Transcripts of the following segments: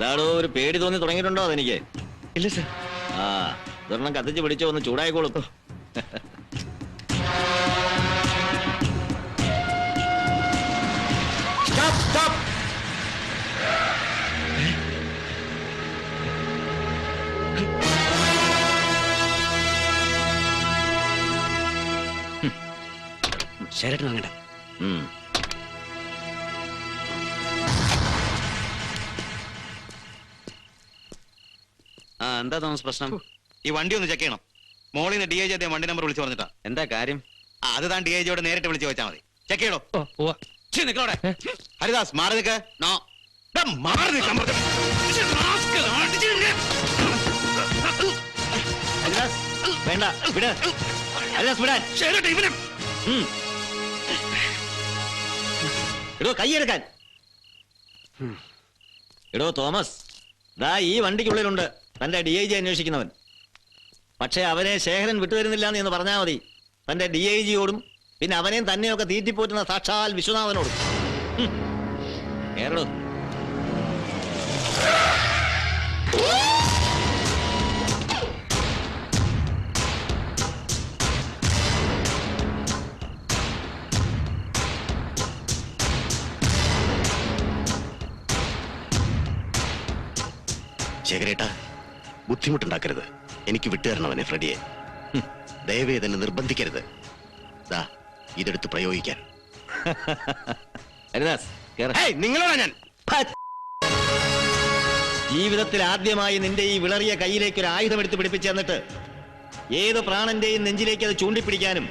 എന്താണോ ഒരു പേടി തോന്നി തുടങ്ങിയിട്ടുണ്ടോ അതെനിക്ക്? ഇല്ല സർ. ആ ഇതൊരെണ്ണം കത്തിച്ച് പിടിച്ചോ, ഒന്ന് ചൂടായിക്കോളും. ശരട്ട് വാങ്ങണ്ട. എന്താ തോമസ് പ്രശ്നം? ഈ വണ്ടി ഒന്ന് ചെക്ക് ചെയ്യണം. മോളിൽ നിന്ന് DIG അദ്ദേഹം വണ്ടി നമ്പർ വിളിച്ചു പറഞ്ഞിട്ടാ. എന്താ കാര്യം? അത് താൻ DIGയോട് നേരിട്ട് വിളിച്ചു വെച്ചാൽ മതി. ചെക്ക് ചെയ്യണോ? ഹരിദാസ് മാറി നിൽക്ക്. മാറി നിൽക്കാൻ വേണ്ട, വിട്. എടോ കൈയെടുക്കാൻ. എടോ തോമസ്, ദാ ഈ വണ്ടിക്കുള്ളിലുണ്ട് തന്റെ DIG അന്വേഷിക്കുന്നവൻ. പക്ഷെ അവനെ ശേഖരൻ വിട്ടുതരുന്നില്ല എന്ന് പറഞ്ഞാൽ മതി. തന്റെ DIGയോടും പിന്നെ അവനെയും തന്നെയൊക്കെ തീറ്റിപ്പോറ്റുന്ന സാക്ഷാൽ വിശ്വനാഥനോടും. കേരളോ ശേഖരേട്ടാ, ബുദ്ധിമുട്ടുണ്ടാക്കരുത്. എനിക്ക് വിട്ടുതരണവനെ ഫ്രെഡിയെ. ദയവേ തന്നെ നിർബന്ധിക്കരുത്. ദാ ഇതെടുത്ത് പ്രയോഗിക്കാൻ. നിങ്ങളാണ് ഞാൻ. ജീവിതത്തിൽ ആദ്യമായി നിന്റെ ഈ വിളറിയ കയ്യിലേക്ക് ഒരു ആയുധമെടുത്ത് പിടിപ്പിച്ചു തന്നിട്ട് ഏത് പ്രാണന്റെയും നെഞ്ചിലേക്ക് അത് ചൂണ്ടിപ്പിടിക്കാനും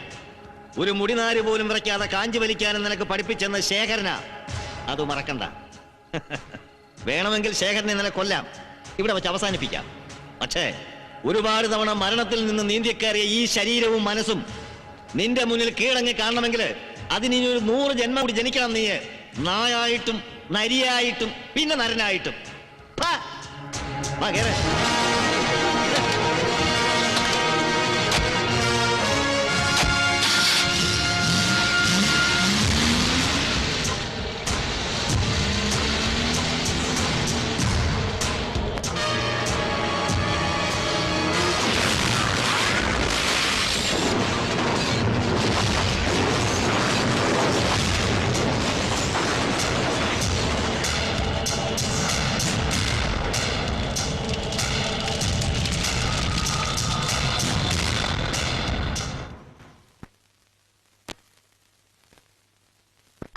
ഒരു മുടിനാര് പോലും വിറയ്ക്കാതെ കാഞ്ചി വലിക്കാനും നിനക്ക് പഠിപ്പിച്ചെന്ന് ശേഖരനാ. അത് മറക്കണ്ട. വേണമെങ്കിൽ ശേഖരനെ നിന്നെ കൊല്ലാം, ഇവിടെ വെച്ച് അവസാനിപ്പിക്കാം. പക്ഷേ ഒരുപാട് തവണ മരണത്തിൽ നിന്ന് നീന്തിക്കയറിയ ഈ ശരീരവും മനസ്സും നിന്റെ മുന്നിൽ കീഴടങ്ങി കാണണമെങ്കിൽ അതിനി ഒരു 100 ജന്മം കൂടി ജനിക്കണം. നീ നായായിട്ടും നരിയായിട്ടും പിന്നെ നരനായിട്ടും.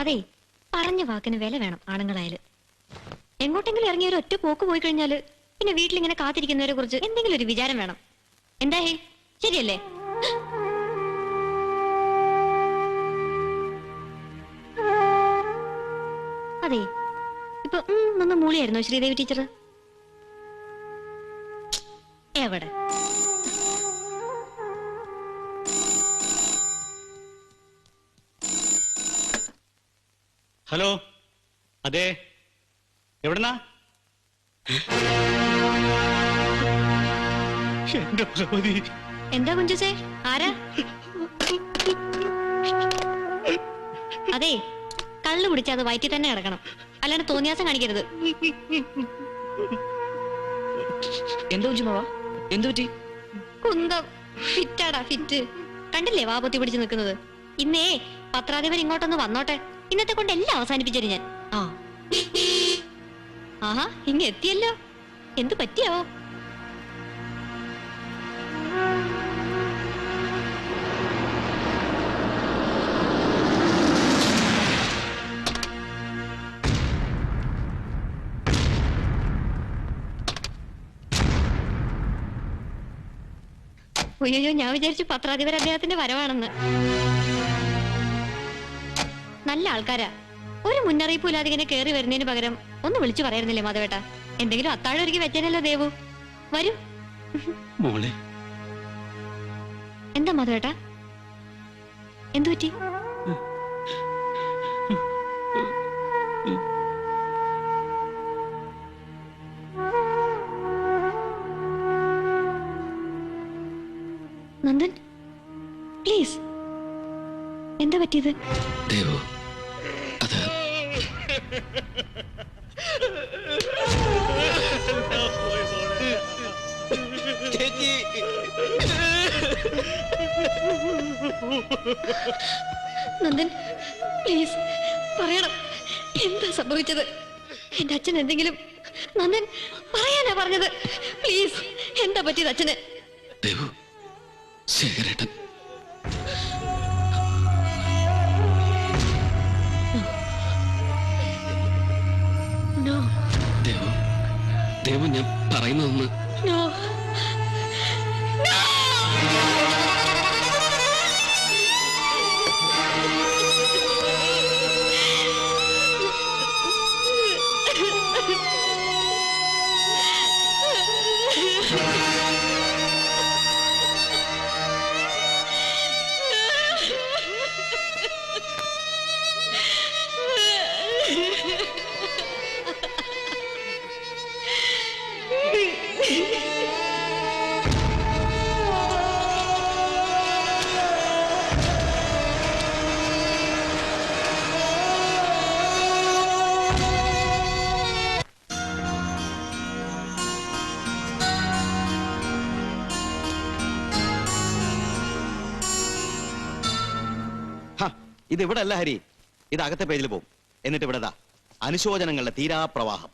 അതെ, പറഞ്ഞ വാക്കിന് വില വേണം. ആണുങ്ങളായാലും എങ്ങോട്ടെങ്കിലും ഇറങ്ങിയ ഒരു ഒറ്റ പോക്ക് പോയി കഴിഞ്ഞാല് പിന്നെ വീട്ടിലിങ്ങനെ കാത്തിരിക്കുന്നവരെ കുറിച്ച് എന്തെങ്കിലും ഒരു വിചാരം വേണം. എന്താ ശരിയല്ലേ? അതെ, ഇപ്പൊ ഒന്ന് മൂളിയായിരുന്നോ ശ്രീദേവി ടീച്ചർ? എവിടെ? ഹലോ, അതെ, എവിടെന്നാ? എന്താ കുഞ്ചുസേ? ആരാ? അതെ, കള്ളു കുടിച്ചാ അത് വയറ്റിൽ തന്നെ കിടക്കണം, അല്ലാണ്ട് തോന്നിയാസം കാണിക്കരുത്. എന്താ കുഞ്ചുമാവാ? എന്തു പറ്റി? കുന്തം ഫിറ്റാടാ, ഫിറ്റ്. കണ്ടില്ലേ വാപത്തി പിടിച്ച് നിൽക്കുന്നത്? ഇന്നേ പത്രാധിപർ ഇങ്ങോട്ടൊന്ന് വന്നോട്ടെ, ഇന്നത്തെ കൊണ്ട് എല്ലാം അവസാനിപ്പിച്ചു ഞാൻ. ആഹാ, ഇങ്ങ എത്തിയല്ലോ. എന്തു പറ്റിയാവോ? അയ്യോ, ഞാൻ വിചാരിച്ചു പത്രാധിപർ അദ്ദേഹത്തിന്റെ വരവാണെന്ന്. നല്ല ആൾക്കാരാ. ഒരു മുന്നറിയിപ്പും ഇല്ലാതെ ഇങ്ങനെ കയറി വരുന്നതിന് പകരം ഒന്ന് വിളിച്ചു പറയായിരുന്നില്ലേ മാധവേട്ട? എന്തെങ്കിലും അത്താഴം ഒരുക്കി വെച്ചേനല്ലോ ദേവു. വരൂ. എന്താ മാധവേട്ട, എന്തു പറ്റി? നന്ദൻ, പ്ലീസ്, എന്താ പറ്റിയത്? ദേവു, അത് ചേച്ചി. നന്ദൻ പ്ലീസ് പറയണം, എന്താ സംഭവിച്ചത്? എന്റെ അച്ഛൻ എന്തെങ്കിലും? നന്ദൻ പറയാനാ പറഞ്ഞത്. പ്ലീസ്, എന്താ പറ്റിയത് അച്ഛന്? ദേവു, ശേഖരേട്ടൻ നോ ദേവു, ദേവു ഞാൻ പറയുന്നതൊന്ന്. നോ ഇത് ഇവിടെ അല്ല ഹരി, ഇത് അകത്തെ പേജിൽ പോകും. എന്നിട്ട് ഇവിടെ അനുശോചനങ്ങളുടെ തീരാപ്രവാഹം.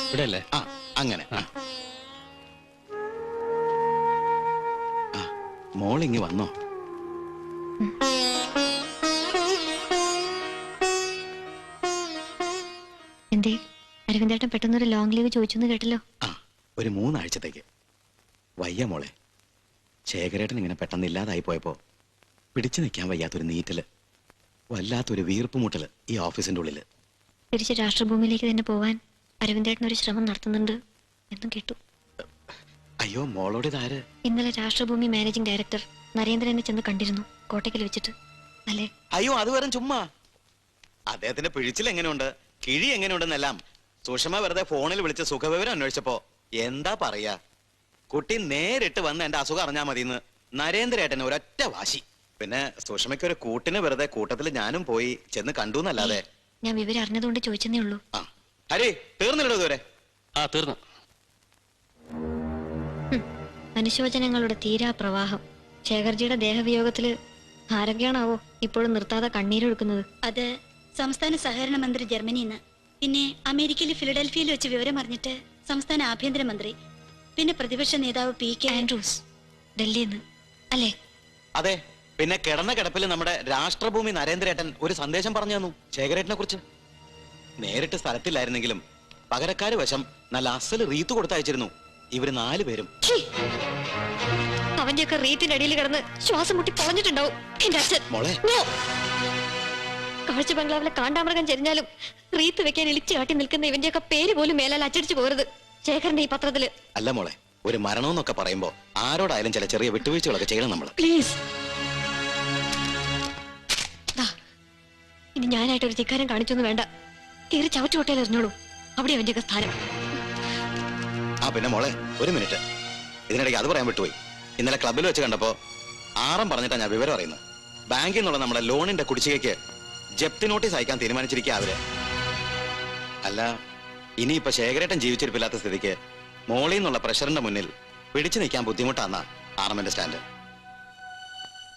ഇവിടെ അല്ലേ? ആ അങ്ങനെ. മോളിങ്ങി വന്നോ? എന്തേ അരവിന്ദേട്ടൻ പെട്ടെന്നൊരു ലോങ് ലീവ് ചോദിച്ചെന്ന് കേട്ടല്ലോ. ആ, ഒരു 3 ആഴ്ചത്തേക്ക്. വയ്യ മോളെ. ശേഖരേട്ടൻ ഇങ്ങനെ പെട്ടെന്ന് ഇല്ലാതായി പോയപ്പോ പിടിച്ചു നിൽക്കാൻ വയ്യാത്തൊരു നീറ്റല്, വല്ലാത്തൊരു വീർപ്പുമുട്ടല് ഈ ഓഫീസിന്റെ ഉള്ളില്. തിരിച്ച് രാഷ്ട്രഭൂമിയിലേക്ക് തന്നെ പോവാൻ അരവിന്ദേട്ടൻ ഒരു ശ്രമം നടത്തുന്നുണ്ട് എന്നും കേട്ടു. അയ്യോ, മോളോട് ഇതാര്? ഇന്നലെ രാഷ്ട്രഭൂമി മാനേജിംഗ് ഡയറക്ടർ നരേന്ദ്രനെ ചെന്ന് കണ്ടിരുന്നു, കോട്ടയ്ക്കൽ വെച്ചിട്ട്. അല്ലേ? അയ്യോ, അത് വെറും ചുമ്മാ. അദ്ദേഹത്തിന്റെ പിഴിച്ചിൽ എങ്ങനെയുണ്ട്, കിഴി എങ്ങനെയുണ്ടെന്നെല്ലാം സുഷമ വെറുതെ ഫോണിൽ വിളിച്ച് സുഖവിവരം അന്വേഷിച്ചപ്പോ എന്താ പറയാ, കുട്ടി നേരിട്ട് വന്ന് എന്റെ അസുഖം അറിഞ്ഞാ മതിയെന്ന് നരേന്ദ്രേട്ടന് ഒരൊറ്റ വാശി. പിന്നെ സുഷമയ്ക്ക് ഒരു കൂട്ടിന് വെറുതെ കൂട്ടത്തിൽ ഞാനും പോയി ചെന്ന് കണ്ടു എന്നല്ലാതെ. ഞാൻ വിവരം അറിഞ്ഞതുകൊണ്ട് ചോദിച്ചെന്നേ ഉള്ളൂ. ആ ഹരി, തീർന്നില്ലടോ ഇതുവരെ? ആ, തീർന്നു. അനുശോചനങ്ങളുടെ തീരാപ്രവാഹം. ശേഖർജിയുടെ ദേഹവിയോഗത്തില് ആരൊക്കെയാണാവോ ഇപ്പോഴും നിർത്താതെ കണ്ണീരൊഴുക്കുന്നത്? അത് സംസ്ഥാന സഹകരണ മന്ത്രി ജർമ്മനിന്ന്, പിന്നെ അമേരിക്കയിലെ ഫിലഡൽഫിയയിൽ വെച്ച് വിവരം അറിഞ്ഞിട്ട് സംസ്ഥാന ആഭ്യന്തരമന്ത്രി, പിന്നെ പ്രതിപക്ഷ നേതാവ് പി.കെ. ആൻഡ്രൂസ് ഡൽഹിന്ന്. അല്ലേ? അതെ. പിന്നെ കിടന്ന കിടപ്പിൽ നമ്മുടെ രാഷ്ട്രഭൂമി നരേന്ദ്രേട്ടൻ ഒരു സന്ദേശം പറഞ്ഞു തന്നു ശേഖരേട്ടനെ കുറിച്ച്. നേരിട്ട് സ്ഥലത്തില്ലായിരുന്നെങ്കിലും പകരക്കാര് വശം നല്ല അസല് റീത്ത് കൊടുത്തയച്ചിരുന്നു ഇവര് 4 പേരും. അവന്റെയൊക്കെ റീത്തിന്റെ അടിയിൽ കിടന്ന് ശ്വാസം മുട്ടി പൊളഞ്ഞിട്ടുണ്ടാവും എന്റെ അച്ഛൻ. മോളെ, കാഴ്ച ബംഗ്ലാവിലെ കാണ്ടാമൃഗം ചെരിഞ്ഞാലും റീത്ത് വെക്കാൻ ഇളിച്ചു കാട്ടി നിൽക്കുന്ന ഇവന്റെയൊക്കെ പേര് പോലും മേലാൽ അച്ചടിച്ചു പോകരുത് ശേഖരന്റെ ഈ പത്രത്തില്. അല്ല മോളെ, ഒരു മരണമെന്നൊക്കെ പറയുമ്പോ ആരോടായാലും ചില ചെറിയ വിട്ടുവീഴ്ചകളൊക്കെ ചെയ്യണം നമ്മള്. പ്ലീസ്. ഇനി ഞാനായിട്ടൊരു ധിക്കാരം കാണിച്ചൊന്നും വേണ്ട. കീറി ചവച്ചു കൊട്ടയിൽ എറിഞ്ഞോളൂ, അവിടെ അവന്റെയൊക്കെ സ്ഥാനം. ആ പിന്നെ മോളെ, ഒരു മിനിറ്റ്, ഇതിനിടയ്ക്ക് അത് പറയാൻ വിട്ടുപോയി. ഇന്നലെ ക്ലബ്ബിൽ വെച്ച് കണ്ടപ്പോ ആറം പറഞ്ഞിട്ടാ ഞാൻ വിവരം അറിയുന്നത്. ബാങ്കിൽ നിന്നുള്ള നമ്മുടെ ലോണിന്റെ കുടിശ്ശികയ്ക്ക് ജപ്തി നോട്ടീസ് അയക്കാൻ തീരുമാനിച്ചിരിക്കുക അവര്. അല്ല, ഇനിയിപ്പോ ശേഖരേട്ടൻ ജീവിച്ചിരിപ്പില്ലാത്ത സ്ഥിതിക്ക് മോളിൽ നിന്നുള്ള പ്രഷറിന്റെ മുന്നിൽ പിടിച്ചു നിൽക്കാൻ ബുദ്ധിമുട്ടാന്നാ ആറമ്മന്റെ സ്റ്റാൻഡ്.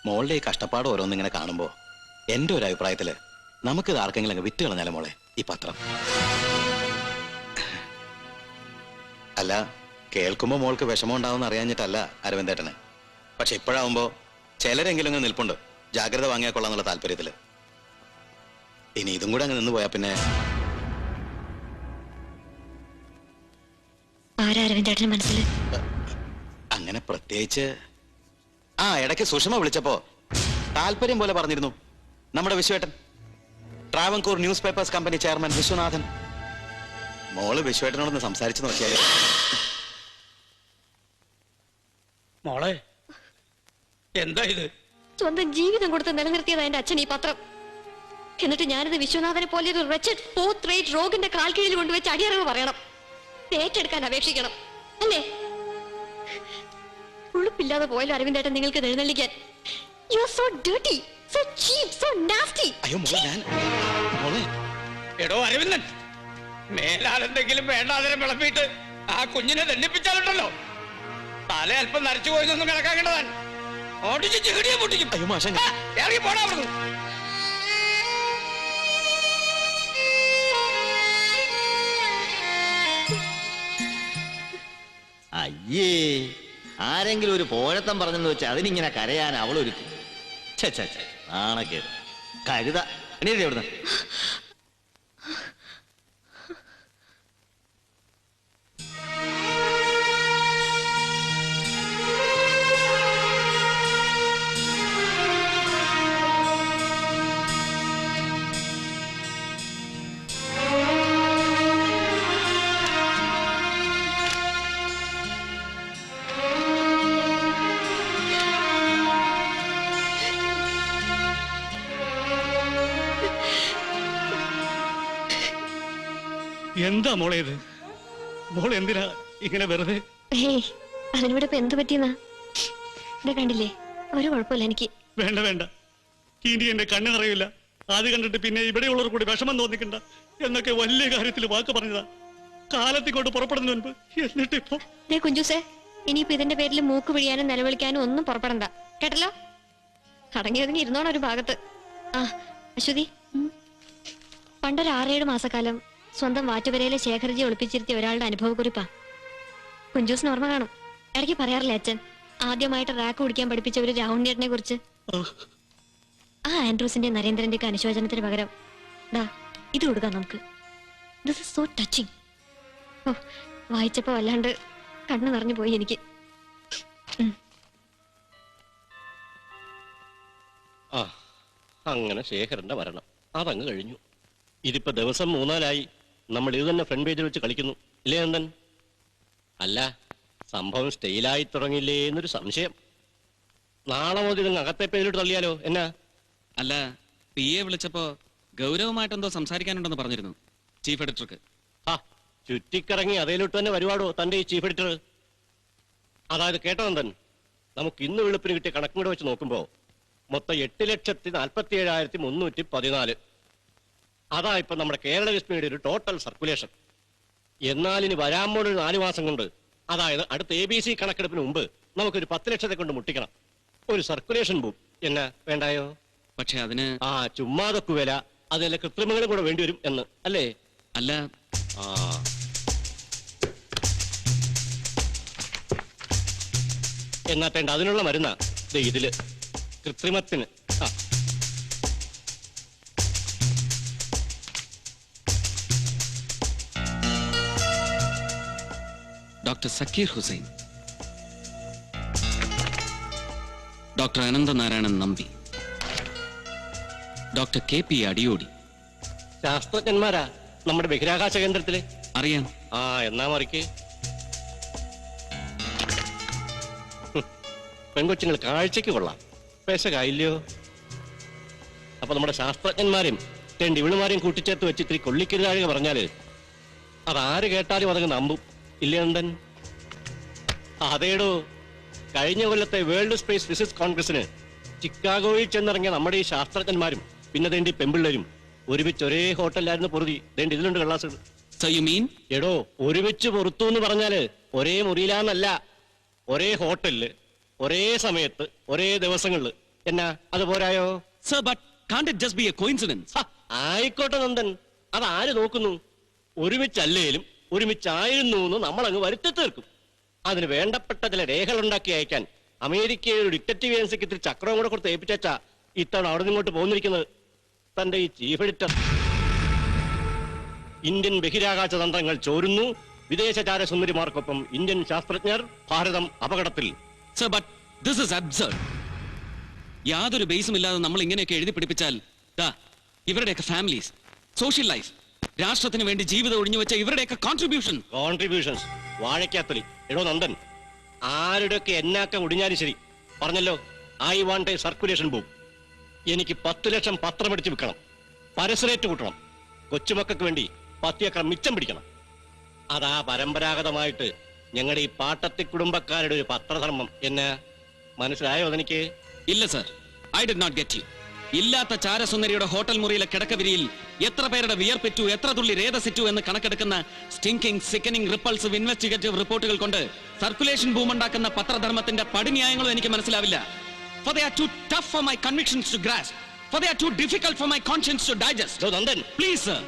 മോളുടെ ഈ കഷ്ടപ്പാട് ഓരോന്നിങ്ങനെ കാണുമ്പോ എന്റെ ഒരു അഭിപ്രായത്തില് നമുക്കിത് ആർക്കെങ്കിലും അങ്ങ് വിറ്റ് കളഞ്ഞാലും മോളെ ഈ പത്രം. അല്ല, കേൾക്കുമ്പോ മോൾക്ക് വിഷമം ഉണ്ടാവുമെന്ന് അറിയാഞ്ഞിട്ടല്ല അരവിന്ദേട്ടന്. പക്ഷെ ഇപ്പോഴാവുമ്പോ ചിലരെങ്കിലും അങ്ങ് നിൽപ്പുണ്ട് ജാഗ്രത വാങ്ങിയാൽ കൊള്ളാന്നുള്ള താല്പര്യത്തില്. ഇനി ഇതും കൂടെ അങ്ങ് നിന്ന് പോയാ പിന്നെ ആരാ അരവിന്ദേട്ടന് മനസ്സിൽ? അങ്ങനെ പ്രത്യേകിച്ച്. ആ, ഇടയ്ക്ക് സുഷമ വിളിച്ചപ്പോ താല്പര്യം പോലെ പറഞ്ഞിരുന്നു നമ്മുടെ വിശ്വേട്ടൻ, Travancore news papers company chairman Viswanathan. മോള് വിശ്വേട്ടനോടൊന്ന് സംസാരിച്ചു നോക്കിയാലോ? മോളെ, എന്താ ഇത്? സ്വന്തം ജീവിതം കൊടുത്ത് നിലനിർത്തിയത് എന്റെ അച്ഛൻ ഈ പത്രം. എന്നിട്ട് ഞാനിത് വിശ്വനാഥനെ പോലെ ഒരു റെച്ചഡ് 4th rate റോഗിന്റെ കാൽ കീഴിൽ കൊണ്ടുവച്ച് അടിയറവ് പറയണം, ഏറ്റെടുക്കാൻ അപേക്ഷിക്കണം, അല്ലേ? ഉളുപ്പില്ലാതെ പോയല്ലോ അരവിന്ദേട്ടൻ നിങ്ങൾക്ക് എഴുന്നള്ളിക്കാൻ. You are so dirty, so cheap, so nasty. അയ്യോ മോളെ, ഞാൻ മോളെ. എടോ അരവിന്ദൻ, മേലാലെന്തെങ്കിലും വേണ്ടാതരം വിളപ്പിയിട്ട് ആ കുഞ്ഞിനെ ദണ്ഡിപ്പിച്ചാലുണ്ടല്ലോ തല അല്പം നരച്ചു പോയതൊന്നും കണക്കാക്കേണ്ടതാണ്. ഓടിച്ച് ചെകിടിയെ പൊട്ടിക്കും. അയ്യോ മാഷ, ആ, ഇറങ്ങി പോടാ അവിടുന്ന്. അയ്യേ, ആരെങ്കിലും ഒരു പോഴത്തം പറഞ്ഞെന്ന് വെച്ചാൽ അതിനിങ്ങനെ കരയാൻ അവളൊരുത്തി. നാണക്കേട് കരുത. എണീറ്റേ അവിടുന്ന്. എന്താ മോളെ ഇത്? മോൾ എന്തിനാ ഇങ്ങനെ വെറുതെ? ഹേയ്, അതിനിവിടെ ഇപ്പൊ എന്ത് പറ്റിയെന്നാ? ഇത് കണ്ടില്ലേ, ഒരു കുഴപ്പമില്ല എനിക്ക്. വേണ്ട വേണ്ട, ഇനി എന്റെ കണ്ണ് നിറയില്ല. ആദ്യം കണ്ടിട്ട് പിന്നെ ഇവിടെയുള്ളവർ കൂടി വിഷമം തോന്നിക്കണ്ട എന്നൊക്കെ വലിയ കാര്യത്തിൽ വാക്ക് പറഞ്ഞതാ കാലത്തിങ്ങോട്ട് പുറപ്പെടുന്നതിന് മുൻപ്. എന്നിട്ടിപ്പോ കുഞ്ചൂസേ, ഇനിയിപ്പോ ഇതിന്റെ പേരിൽ മൂക്ക് പിഴിയാനും നിലവിളിക്കാനും ഒന്നും പുറപ്പെടണ്ട, കേട്ടല്ലോ? അടങ്ങി ഒതുങ്ങി ഇരുന്നോണം ഒരു ഭാഗത്ത്. ആ അശ്വതി, പണ്ടൊരു 6-7 മാസക്കാലം സ്വന്തം വാറ്റുപരയിലെ ശേഖരജി ഒളിപ്പിച്ചിരുത്തിയ ഒരാളുടെ അനുഭവക്കുറിപ്പാ. കുഞ്ചൂസിന് ഓർമ്മ കാണും, ഇടയ്ക്ക് പറയാറില്ലേ അച്ഛൻ ആദ്യമായിട്ട് റാക്ക് കുടിക്കാൻ പഠിപ്പിച്ച ഒരു രാഹുണ്യേട്ടനെ കുറിച്ച്. ആ ആൻഡ്രൂസിന്റെ നരേന്ദ്രന്റെ ഒക്കെ അനുശോചനത്തിന് പകരം ദാ ഇത് കൊടുക്കാം നമുക്ക്. This is so touching. ഓ, വായിച്ചപ്പോ വല്ലാണ്ട് കണ്ണു നിറഞ്ഞു പോയി എനിക്ക്. ആ, അങ്ങനെ ശേഖരന്റെ മരണം അതങ്ങ് കഴിഞ്ഞു. ഇതിപ്പോ ദിവസം 3-4 നമ്മൾ ഇത് തന്നെ ഫ്രണ്ട് പേജിൽ വെച്ച് കളിക്കുന്നു, ഇല്ലേ നന്ദൻ? അല്ല, സംഭവം സ്റ്റൈലായി തുടങ്ങിയില്ലേ എന്നൊരു സംശയം. നാളെ മുതൽ ഇതങ്ങ് അകത്തെ പേജിലോട്ട് തള്ളിയാലോ? എന്നാ? അല്ല, PA വിളിച്ചപ്പോ ഗൗരവമായിട്ടെന്തോ സംസാരിക്കാനുണ്ടെന്ന് പറഞ്ഞിരുന്നു ചീഫ് എഡിറ്റർക്ക്. ആ, ചുറ്റിക്കറങ്ങി അതേലോട്ട് തന്നെ വരുവാടോ തന്റെ ഈ ചീഫ് എഡിറ്റർ. അതായത് കേട്ടോ നന്ദൻ, നമുക്ക് ഇന്ന് വെളുപ്പിന് കിട്ടിയ കണക്കും കൂടെ വെച്ച് നോക്കുമ്പോ മൊത്തം 8,47,314. അതാ ഇപ്പൊ നമ്മുടെ കേരള വിസ്മയുടെ ഒരു ടോട്ടൽ സർക്കുലേഷൻ. എന്നാൽ ഇനി വരാൻ പോണ 4 മാസം കൊണ്ട്, അതായത് അടുത്ത ABC കണക്കെടുപ്പിന് മുമ്പ് നമുക്കൊരു 10 ലക്ഷത്തെ കൊണ്ട് മുട്ടിക്കണം. ഒരു സർക്കുലേഷൻ ബുക്ക് എന്നാ വേണ്ടായോ? പക്ഷെ അതിന് ആ, ചുമ്മാതൊക്കെ വില, അതിലെ കൃത്രിമങ്ങളും കൂടെ വേണ്ടിവരും എന്ന് അല്ലേ? അല്ല, ആ, എന്നാത്തേണ്ട അതിനുള്ള മരുന്നാ ദേ ഇതില്, കൃത്രിമത്തിന്. ആ, doctor Zakir Hussain, doctor Ananthanarayanan Nambi, doctor KP Adiyodi. ശാസ്ത്രജ്ഞന്മാരാ നമ്മുടെ ബഹിരാകാശ കേന്ദ്രത്തില്. അറിയാം. ആ, എന്നാ മറിക്ക്. പെൺകൊച്ചുങ്ങൾ കാഴ്ചക്ക് കൊള്ളാം, പേശകായില്ലയോ? അപ്പൊ നമ്മുടെ ശാസ്ത്രജ്ഞന്മാരെയും 2 ഇവിളുമാരെയും കൂട്ടിച്ചേർത്ത് വെച്ച് ഇത്തിരി കൊള്ളിക്കരുതാഴുക പറഞ്ഞാല് അതാര് കേട്ടാലും അതങ്ങ് നമ്പും, ഇല്ലേ നന്ദൻ? അതേടോ, കഴിഞ്ഞ കൊല്ലത്തെ വേൾഡ് സ്പേസ് ഫിസിക്സ് കോൺഗ്രസിന് ചിക്കാഗോയിൽ ചെന്നിറങ്ങിയ നമ്മുടെ ഈ ശാസ്ത്രജ്ഞന്മാരും പിന്നെ തേണ്ടി പെമ്പിള്ളേരും ഒരുമിച്ച് ഒരേ ഹോട്ടലിലായിരുന്നു പൊറുതി. തേണ്ടി ഇതിലുണ്ട് കള്ളാസുകൾ. So you mean? എടോ, ഒരുമിച്ച് പൊറുത്തു എന്ന് പറഞ്ഞാല് ഒരേ മുറിയിലാന്നല്ല, ഒരേ ഹോട്ടലില് ഒരേ സമയത്ത് ഒരേ ദിവസങ്ങളില്. എന്നാ അത് പോരായോ? Sir, but can't it just be a coincidence? ആയിക്കോട്ടെ നന്ദൻ, അതാര് നോക്കുന്നു? ഒരുമിച്ചല്ലേലും ഒരുമിച്ചായിരുന്നു എന്ന് നമ്മളങ്ങ് വരുത്തി തീർക്കും. അതിന് വേണ്ടപ്പെട്ട ചില രേഖകൾ ഉണ്ടാക്കി അയക്കാൻ അമേരിക്കയുടെ ഒരു ഡിറ്റക്റ്റീവ് ഏജൻസിക്ക് ഇത്തിരി ചക്രവും കൂടെ കൊടുത്ത് ഏൽപ്പിച്ചാ ഇത്തവണ അവിടെ നിങ്ങോട്ട് പോന്നിരിക്കുന്നത് തന്റെ ഈ ചീഫ് എഡിറ്റർ. ഇന്ത്യൻ ബഹിരാകാശ തന്ത്രങ്ങൾ ചോരുന്നു, വിദേശചാര സുന്ദരിമാർക്കൊപ്പം ഇന്ത്യൻ ശാസ്ത്രജ്ഞർ, ഭാരതം അപകടത്തിൽ. Sir, but this is absurd. യാതൊരു ബേസും ഇല്ലാതെ നമ്മൾ ഇങ്ങനെയൊക്കെ എഴുതി പിടിപ്പിച്ചാൽ ദാ ഇവരുടെയൊക്കെ ഫാമിലീസ്, സോഷ്യൽ ലൈഫ്, രാഷ്ട്രത്തിന് വേണ്ടി ജീവിതം ഒഴിഞ്ഞു വെച്ച ഇവരുടെയൊക്കെ കോൺട്രിബ്യൂഷൻസ് വാഴയ്ക്കാത്തൊലി. എടോ നന്ദൻ, ആരുടെയൊക്കെ എന്നാക്കം ഒടിഞ്ഞാലും ശരി, പറഞ്ഞല്ലോ I want A circulation book. എനിക്ക് 10 ലക്ഷം പത്രം അടിച്ച് വിൽക്കണം, പരസ്യറേറ്റ് കൂട്ടണം, കൊച്ചുമക്കൾക്ക് വേണ്ടി 10 ഏക്കർ മിച്ചം പിടിക്കണം. അതാ പരമ്പരാഗതമായിട്ട് ഞങ്ങളുടെ ഈ പാട്ടത്തി കുടുംബക്കാരുടെ ഒരു പത്രധർമ്മം. എന്നെ മനസ്സിലായോ അതെനിക്ക്? ഇല്ല sir, I did not get you. ഇല്ലാത്ത ചാരസുന്ദരിയുടെ ഹോട്ടൽ മുറിയിലെ കിടക്കവിരിയിൽ എത്ര പേരുടെ വിയർപ്പിറ്റു, എത്ര തുള്ളി രേതസിറ്റു എന്ന് കണക്കെടുക്കുന്ന സ്റ്റിങ്കിങ് സിക്കനിങ് റിപ്പൾസീവ് ഇൻവെസ്റ്റിഗേറ്റീവ് റിപ്പോർട്ടുകൾ കൊണ്ട് സർക്കുലേഷൻ ബൂമുണ്ടാക്കുന്ന പത്രധർമ്മത്തിന്റെ പടിന്യായങ്ങളും എനിക്ക് മനസ്സിലാവില്ല. For they are too tough for my convictions to grasp. For they are too difficult for my conscience to digest. So, Nandan, Please, sir.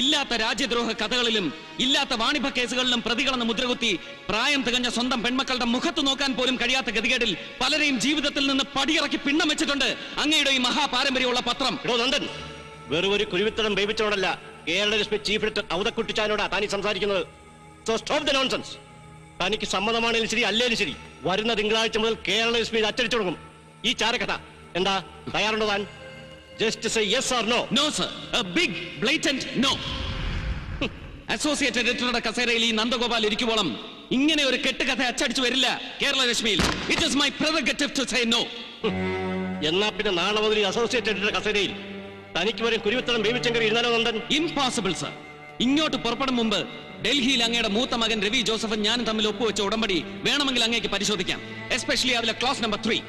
ഇല്ലാത്ത രാജ്യദ്രോഹ കഥകളിലും ഇല്ലാത്ത വാണിഭ കേസുകളിലും പ്രതികളെന്ന് മുദ്രകുത്തി പ്രായം തികഞ്ഞ സ്വന്തം പെൺമക്കളുടെ മുഖത്ത് നോക്കാൻ പോലും കഴിയാത്ത ഗതികേടിൽ പലരെയും ജീവിതത്തിൽ നിന്ന് പടിയിറക്കി പിണ്ണം വെച്ചിട്ടുണ്ട് അങ്ങയുടെ ഈ മഹാപാരമ്പര്യമുള്ള പത്രം. നന്ദൻ, വെറും ഒരു കുരുവിത്തരം വേവിച്ചോടല്ല കേരള രശ്മി ചീഫ് എഡിറ്റർ ഔതക്കുട്ടിച്ചാനോടാ താനീ സംസാരിക്കുന്നത്. So stop the nonsense. തനിക്ക് സമ്മതമാണെങ്കിലും ശരി അല്ലേലും ശരി, വരുന്ന തിങ്കളാഴ്ച മുതൽ കേരള രശ്മി അച്ചടിച്ചു തുടങ്ങും ഈ ചാരക്കഥ. എന്താ, തയ്യാറുണ്ടോ താൻ? Just say yes or no. No, sir. A big, blatant no. Associate എഡിറ്ററുടെ കസേരയിൽ ഈ നന്ദഗോപാൽ ഇരിക്കുവോളം ഇങ്ങനെ ഒരു കെട്ടുകഥ അച്ചടിച്ചു വരില്ല Kerala രശ്മിയിൽ. It is my prerogative to say no. എന്നാ പിന്നെ നാളെ മുതൽ അസോസിയേറ്റ് എഡിറ്റർ കസേരയിൽ തനിക്ക് വരെ കുരുവിത്തരം വേവിച്ചെങ്കിൽ ഇരുന്നാലോ നന്ദൻ? Impossible, sir. ഇങ്ങോട്ട് പുറപ്പെടും മുമ്പ് ഡൽഹിയിൽ അങ്ങയുടെ മൂത്ത മകൻ രവി ജോസഫും ഞാനും തമ്മിൽ ഒപ്പുവെച്ച ഉടമ്പടി വേണമെങ്കിൽ അങ്ങേക്ക് പരിശോധിക്കാം. എസ്പെഷ്യലി അതിലെ ക്ലോസ് നമ്പർ 3.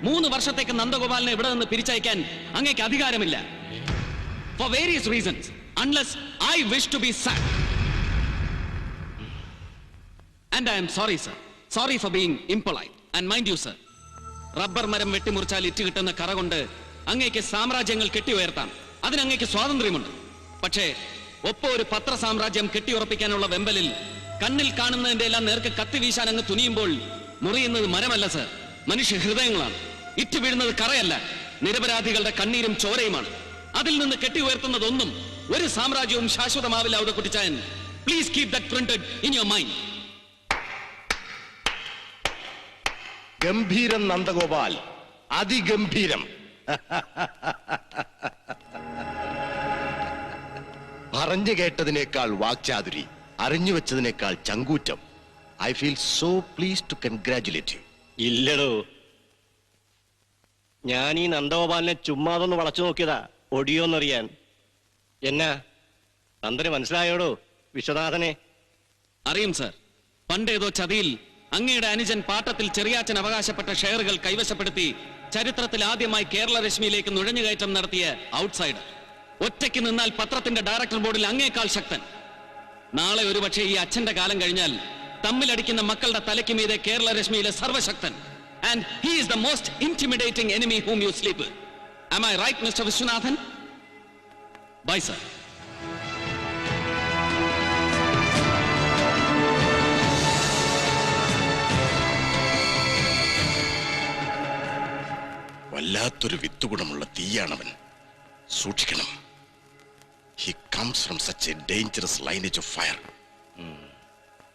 3 വർഷത്തേക്ക് നന്ദഗോപാലിനെ ഇവിടെ നിന്ന് പിരിച്ചയക്കാൻ അങ്ങേക്ക് അധികാരമില്ല. For various reasons, unless I wish to be sacked. And I am sorry, sir. Sorry for being impolite. And mind you, sir, rubber മരം വെട്ടിമുറിച്ചാൽ ഇറ്റ് കിട്ടുന്ന കറ കൊണ്ട് അങ്ങേക്ക് സാമ്രാജ്യങ്ങൾ കെട്ടി ഉയർത്താം. അതിന് അങ്ങേക്ക് സ്വാതന്ത്ര്യമുണ്ട്. പക്ഷേ ഒപ്പം ഒരു പത്ര സാമ്രാജ്യം കെട്ടിയുറപ്പിക്കാനുള്ള വെമ്പലിൽ കണ്ണിൽ കാണുന്നതിന്റെ എല്ലാം നേർക്ക് കത്തി വീശാൻ അങ്ങ് തുനിയുമ്പോൾ മുറിയുന്നത് മരമല്ല, സർ, മനുഷ്യ ഹൃദയങ്ങളാണ്. ഇറ്റ് വീഴുന്നത് കറയല്ല, നിരപരാധികളുടെ കണ്ണീരും ചോരയുമാണ്. അതിൽ നിന്ന് കെട്ടി ഉയർത്തുന്നതൊന്നും ഒരു സാമ്രാജ്യവും ശാശ്വതമാവില്ല. അവിടെ Kuttichan, please keep that printed in your mind. ഗംഭീരം നന്ദഗോപാൽ, അതിഗംഭീരം. പറഞ്ഞു കേട്ടതിനേക്കാൾ വാക്ചാതുരി, അറിഞ്ഞു വെച്ചതിനേക്കാൾ ചങ്കൂറ്റം. I feel so please to congratulate you. ഇല്ലടോ, ഞാൻ ഈ നന്ദഗോപാലിനെ ചുമ്മാതൊന്ന് വളച്ചു നോക്കിയതാ ഒടിയോന്നറിയാൻ. എന്നാ നന്ദന് മനസ്സിലായോടോ വിശ്വനാഥനെ? അറിയും, സർ. പണ്ടേതോ ചതിയിൽ അങ്ങയുടെ അനുജൻ പാട്ടത്തിൽ ചെറിയാച്ചൻ അവകാശപ്പെട്ട ഷെയറുകൾ കൈവശപ്പെടുത്തി ചരിത്രത്തിൽ ആദ്യമായി കേരള രശ്മിയിലേക്ക് നുഴഞ്ഞുകയറ്റം നടത്തിയ ഔട്ട്സൈഡർ. ഒറ്റയ്ക്ക് നിന്നാൽ പത്രത്തിന്റെ ഡയറക്ടർ ബോർഡിൽ അങ്ങേക്കാൾ ശക്തൻ. നാളെ ഒരുപക്ഷെ ഈ അച്ഛന്റെ കാലം കഴിഞ്ഞാൽ തമ്മിലടിക്കുന്ന മക്കളുടെ തലയ്ക്ക് മീതെ കേരള രശ്മിയിലെ സർവശക്തൻ. And he is the most intimidating enemy whom you sleep with. Am I right, Mr. Vishwanathan? Bye, sir. വല്ലാത്തൊരു വിത്തുഗുണമുള്ള തീയാണവൻ, സൂക്ഷിക്കണം. He comes from such a dangerous lineage of fire.